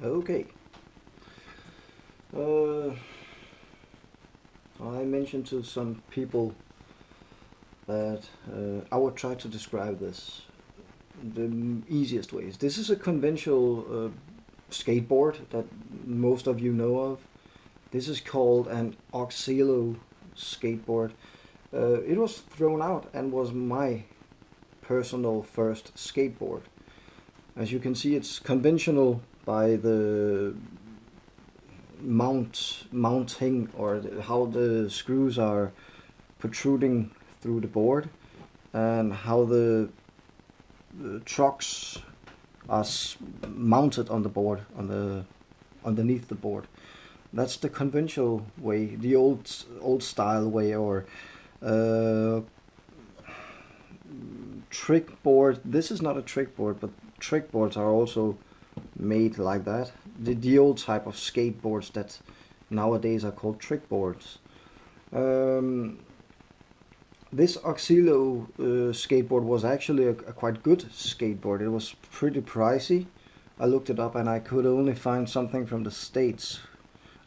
Okay. Uh, I mentioned to some people that I would try to describe this the easiest ways. This is a conventional skateboard that most of you know of. This is called an Oxilo skateboard. It was thrown out and was my personal first skateboard. As you can see, it's conventional by the mounting or how the screws are protruding through the board and how the trucks are mounted on the board underneath the board. That's the conventional way, the old style way, or uh, trick board. This is not a trick board, but trick boards are also made like that. The old type of skateboards that nowadays are called trick boards. Um, this Oxilo skateboard was actually a quite good skateboard. It was pretty pricey. I looked it up and I could only find something from the States.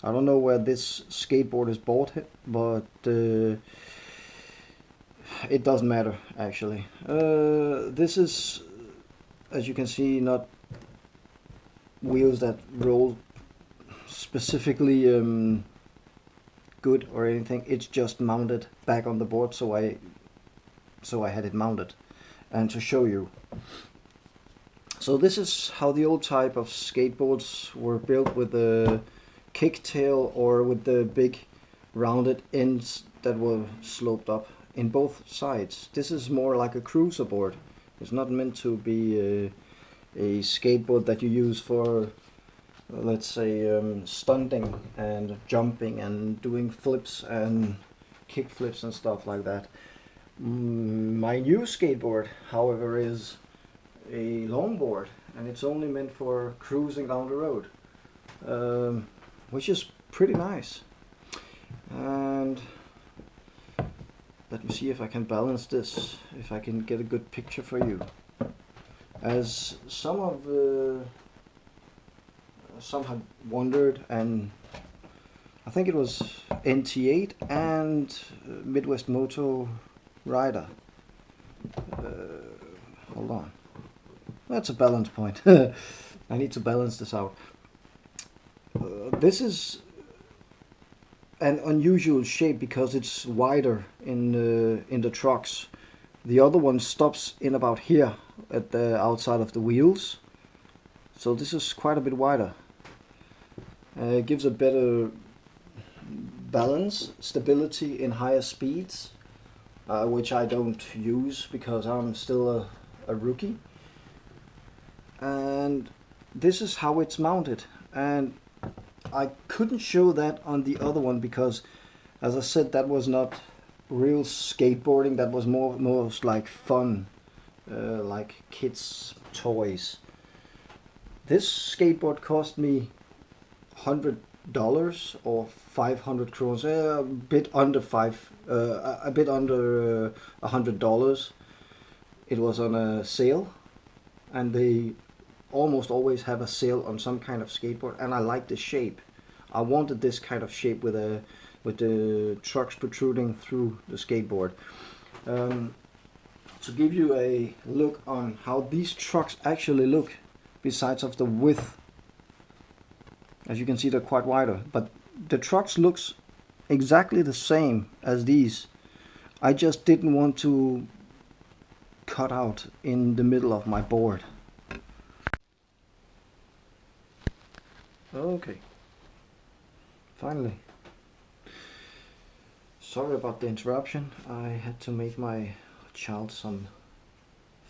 I don't know where this skateboard is bought, but it doesn't matter actually. This is, as you can see, not wheels that roll specifically good or anything. It's just mounted back on the board, so I had it mounted and to show you. So this is how the old type of skateboards were built, with the kicktail or with the big rounded ends that were sloped up in both sides. This is more like a cruiser board. It's not meant to be a skateboard that you use for, let's say, stunting and jumping and doing flips and kick flips and stuff like that. My new skateboard, however, is a longboard, and it's only meant for cruising down the road, which is pretty nice. And let me see if I can balance this, if I can get a good picture for you. As some have wondered, and I think it was NT8 and Midwest Moto Rider. Hold on, that's a balance point. I need to balance this out. This is an unusual shape because it's wider in the trucks. The other one stops in about here at the outside of the wheels, so this is quite a bit wider. It gives a better balance, stability in higher speeds, which I don't use because I'm still a rookie. And this is how it's mounted, and I couldn't show that on the other one because, as I said, that was not real skateboarding. That was most like fun, like kids' toys. This skateboard cost me $100 or 500 krones, a bit under $100. It was on a sale, and they almost always have a sale on some kind of skateboard, and I like the shape. I wanted this kind of shape with the trucks protruding through the skateboard. To give you a look on how these trucks actually look, besides of the width, as you can see, they're quite wider, but the trucks looks exactly the same as these. I just didn't want to cut out in the middle of my board. Okay, finally. Sorry about the interruption. I had to make my child some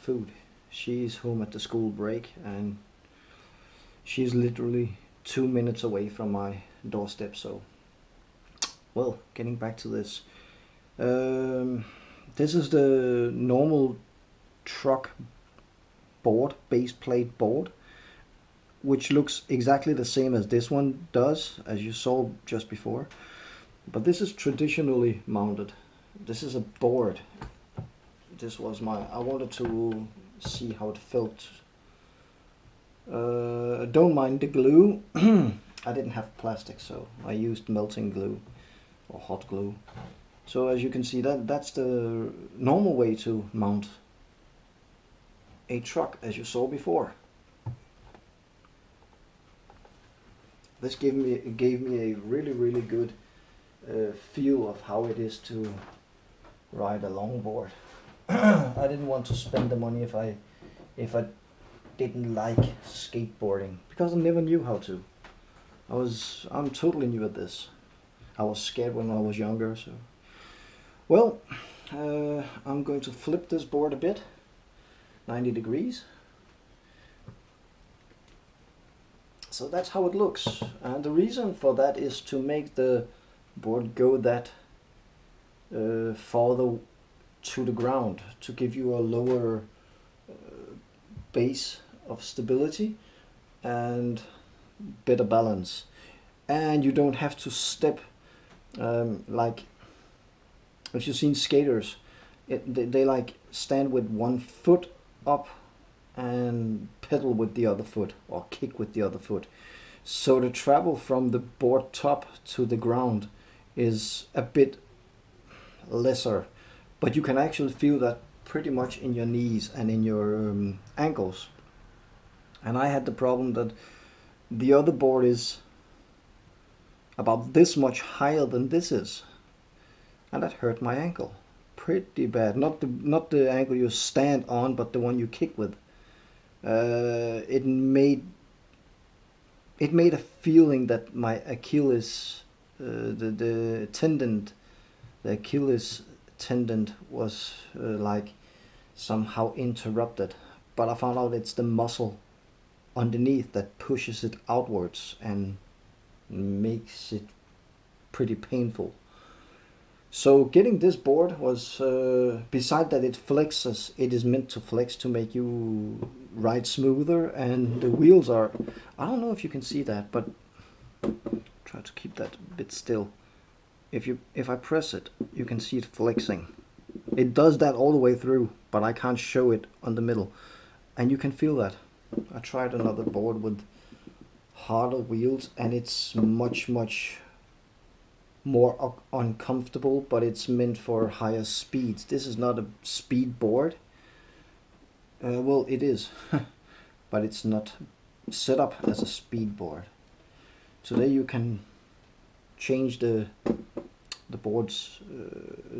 food. She's home at the school break, and she's literally 2 minutes away from my doorstep. So, well, getting back to this. This is the normal truck board, base plate board, which looks exactly the same as this one does, as you saw just before. But this is traditionally mounted. This is a board. I wanted to see how it felt Don't mind the glue. I didn't have plastic, so I used melting glue or hot glue. So as you can see, that's the normal way to mount a truck, as you saw before. This gave me a really good feel of how it is to ride a longboard. I didn't want to spend the money if I didn't like skateboarding, because I never knew how to. I'm totally new at this. I was scared when I was younger, so well, I'm going to flip this board a bit, 90 degrees. So that's how it looks, and the reason for that is to make the board go that farther to the ground, to give you a lower base of stability and better balance. And you don't have to step like if you've seen skaters, they like stand with one foot up and pedal with the other foot or kick with the other foot. So the travel from the board top to the ground is a bit lesser, but you can actually feel that pretty much in your knees and in your ankles. And I had the problem that the other board is about this much higher than this is, and that hurt my ankle pretty bad. Not the ankle you stand on, but the one you kick with. It made a feeling that my Achilles, the Achilles tendon was like somehow interrupted. But I found out it's the muscle underneath that pushes it outwards and makes it pretty painful. So getting this board was, beside that it flexes, it is meant to flex to make you ride smoother, and the wheels are, I don't know if you can see that, but try to keep that a bit still. If I press it, you can see it flexing. It does that all the way through, but I can't show it on the middle, and you can feel that. I tried another board with harder wheels, and it's much more uncomfortable, but it's meant for higher speeds. This is not a speed board. Well, it is, but it's not set up as a speed board. Today you can change the boards,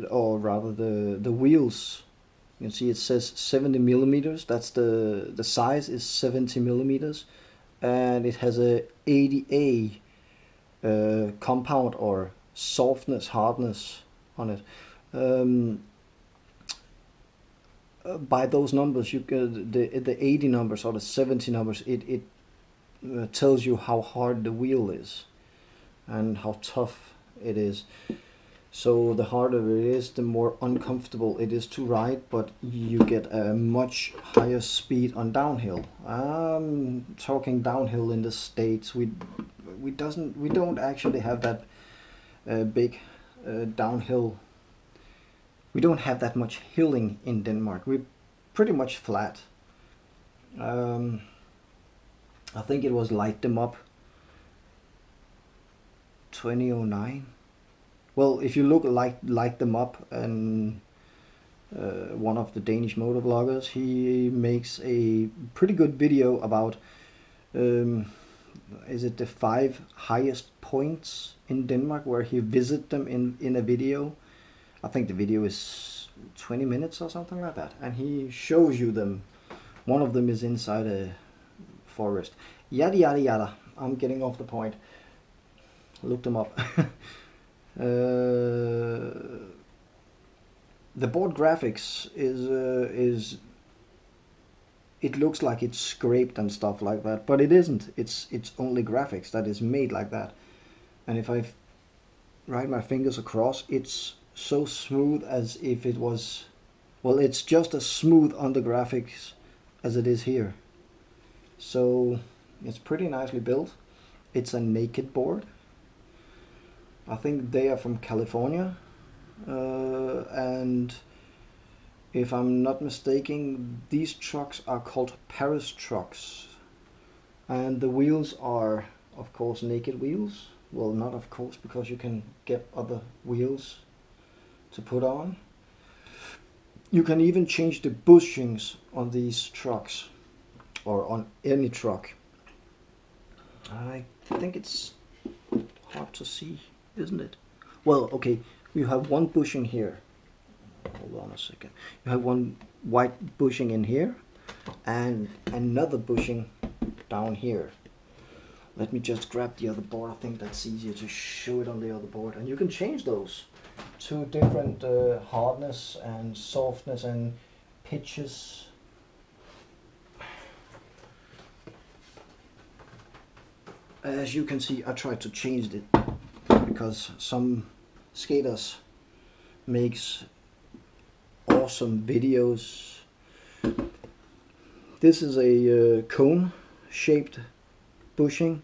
or rather the wheels. You can see it says 70 millimeters. That's the size is 70 millimeters, and it has a 80A compound or softness, hardness on it. By those numbers, you the 80 numbers or the 70 numbers, it tells you how hard the wheel is and how tough it is. So the harder it is, the more uncomfortable it is to ride, but you get a much higher speed on downhill. I'm talking downhill in the States. We don't actually have that big downhill. We don't have that much hilling in Denmark. We're pretty much flat. I think it was Light Them Up 2009. Well, if you look Light Them Up, and one of the Danish motor vloggers, he makes a pretty good video about is it the 5 highest points in Denmark, where he visited them in a video. I think the video is 20 minutes or something like that, and he shows you them. One of them is inside a forest. Yada yada yada. I'm getting off the point. Look them up. The board graphics is it looks like it's scraped and stuff like that, but it isn't. It's only graphics that is made like that. And if I ride my fingers across, it's so smooth as if it was, well, it's just as smooth on the graphics as it is here. So it's pretty nicely built. It's a naked board. I think they are from California, and if I'm not mistaken, these trucks are called Paris trucks. And the wheels are of course naked wheels. Well, not of course, because you can get other wheels to put on. You can even change the bushings on these trucks, or on any truck. I think it's hard to see, isn't it? Well, okay, you have one bushing here. Hold on a second. You have one white bushing in here and another bushing down here. Let me just grab the other board. I think that's easier to show it on the other board. And you can change those to different hardness and softness and pitches. As you can see, I tried to change it because some skaters makes awesome videos. This is a cone shaped bushing,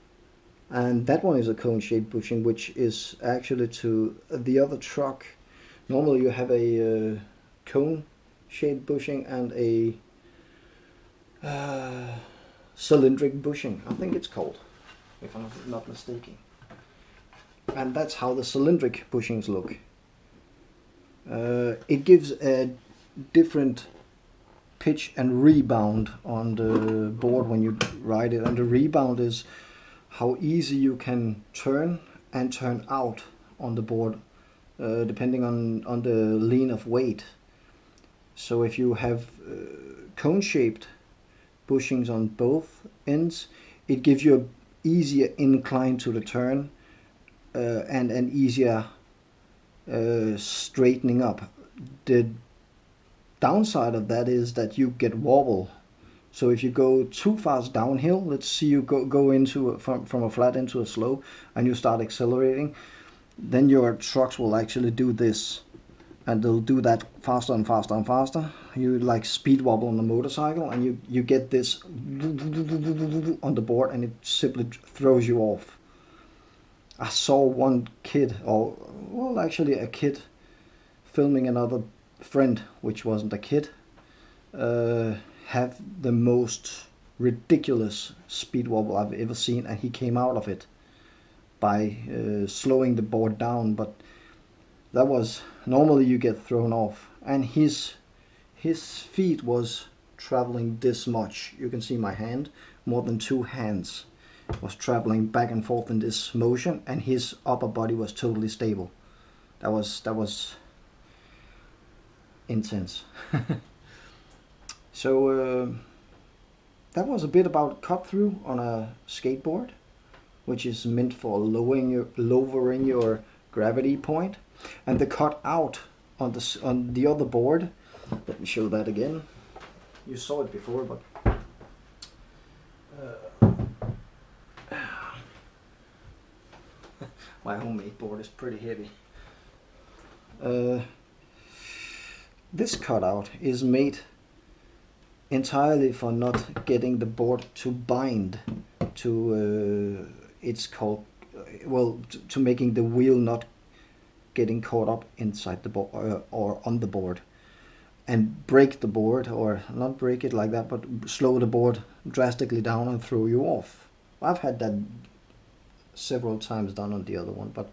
and that one is a cone shaped bushing, which is actually to the other truck. Normally you have a cone shaped bushing and a cylindric bushing, I think it's called, if I'm not mistaken. And that's how the cylindric bushings look. It gives a different pitch and rebound on the board when you ride it, and the rebound is how easy you can turn and turn out on the board, depending on the lean of weight. So if you have cone shaped bushings on both ends, it gives you an easier incline to the turn and an easier straightening up. The downside of that is that you get wobble. So if you go too fast downhill, let's see you go into from a flat into a slope, and you start accelerating, then your trucks will actually do this, and they'll do that faster and faster and faster. You like speed wobble on the motorcycle, and you get this on the board, and it simply throws you off. I saw one kid, or well, actually a kid, filming another friend, which wasn't a kid, have the most ridiculous speed wobble I've ever seen, and he came out of it by slowing the board down. But that was, normally you get thrown off, and his feet was traveling this much. You can see my hand, more than 2 hands was traveling back and forth in this motion, and his upper body was totally stable. That was intense. So that was a bit about cut through on a skateboard, which is meant for lowering your gravity point. And the cut out on the other board, let me show that again. You saw it before, but my homemade board is pretty heavy. This cutout is made entirely for not getting the board to bind to it's called to making the wheel not getting caught up inside the board or on the board and break the board, or not break it like that, but slow the board drastically down and throw you off. I've had that several times done on the other one, but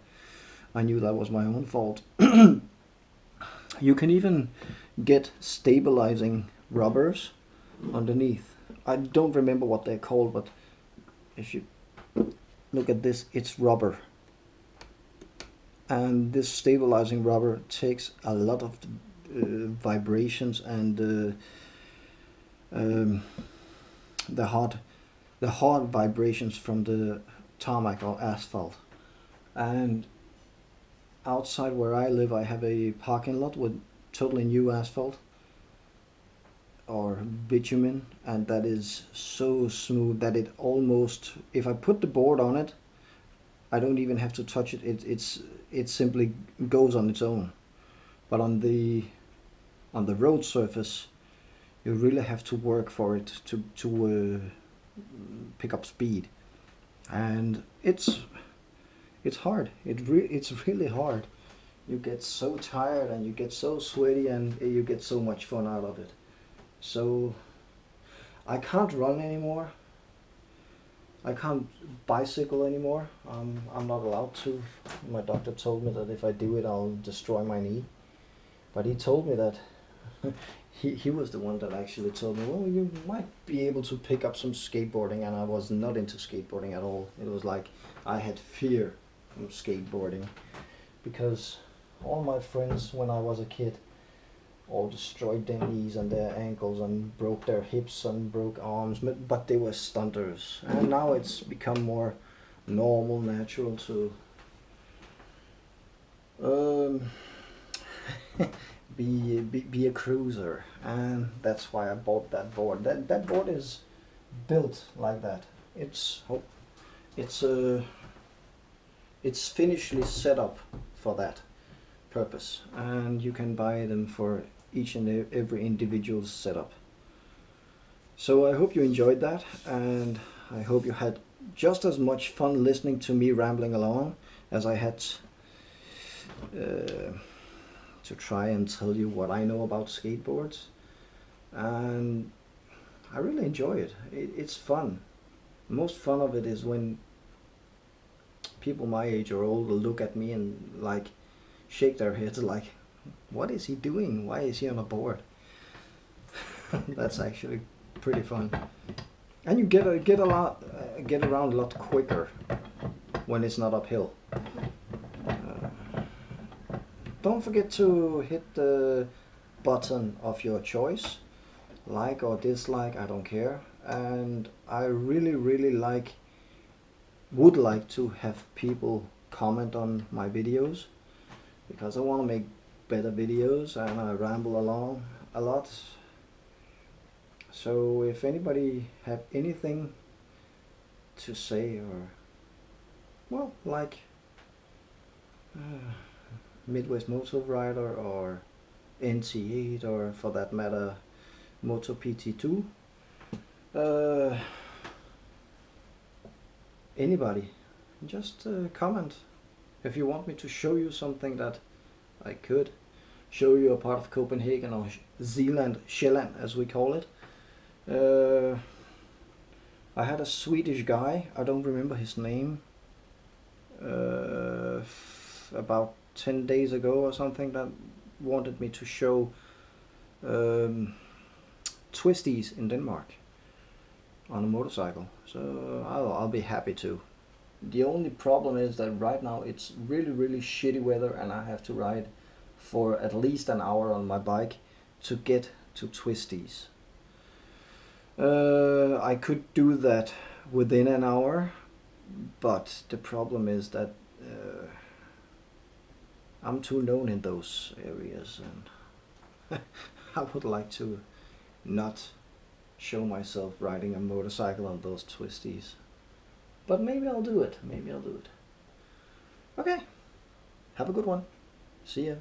I knew that was my own fault. You can even get stabilizing rubbers underneath. I don't remember what they're called, but if you look at this, it's rubber. And this stabilizing rubber takes a lot of vibrations and the hard vibrations from the tarmac or asphalt. And outside where I live, I have a parking lot with totally new asphalt or bitumen, and that is so smooth that it almost, if I put the board on it, I don't even have to touch it. It simply goes on its own. But on the road surface, you really have to work for it to pick up speed, and it's hard. It's really hard. You get so tired and you get so sweaty, and you get so much fun out of it. So I can't run anymore. I can't bicycle anymore. I'm not allowed to. My doctor told me that if I do it, I'll destroy my knee. But he told me that he was the one that actually told me, well, you might be able to pick up some skateboarding, and I was not into skateboarding at all. It was like I had fear from skateboarding because all my friends when I was a kid all destroyed their knees and their ankles and broke their hips and broke arms, but they were stunters. And now it's become more normal, natural to um, be a cruiser, and that's why I bought that board. That board is built like that. It's it's it's finishly set up for that purpose, and you can buy them for each and every individual setup. So I hope you enjoyed that, and I hope you had just as much fun listening to me rambling along as I had to try and tell you what I know about skateboards. And I really enjoy it. It's fun. The most fun of it is when people my age or older look at me and like shake their heads like, what is he doing? Why is he on a board? That's actually pretty fun. And you get around a lot quicker when it's not uphill. Don't forget to hit the button of your choice, like or dislike, I don't care. And I really would like to have people comment on my videos, because I want to make better videos and I ramble along a lot. So if anybody have anything to say, or well, like Midwest Motor Rider or NT8, or for that matter Moto PT2, anybody, just comment. If you want me to show you something that I could show you a part of Copenhagen, or Zealand, Sjælland as we call it. I had a Swedish guy, I don't remember his name, about 10 days ago or something, that wanted me to show twisties in Denmark on a motorcycle. So I'll be happy to. The only problem is that right now it's really shitty weather, and I have to ride for at least an hour on my bike to get to twisties. I could do that within an hour, but the problem is that I'm too known in those areas, and I would like to not show myself riding a motorcycle on those twisties. But maybe I'll do it. Okay. Have a good one. See ya.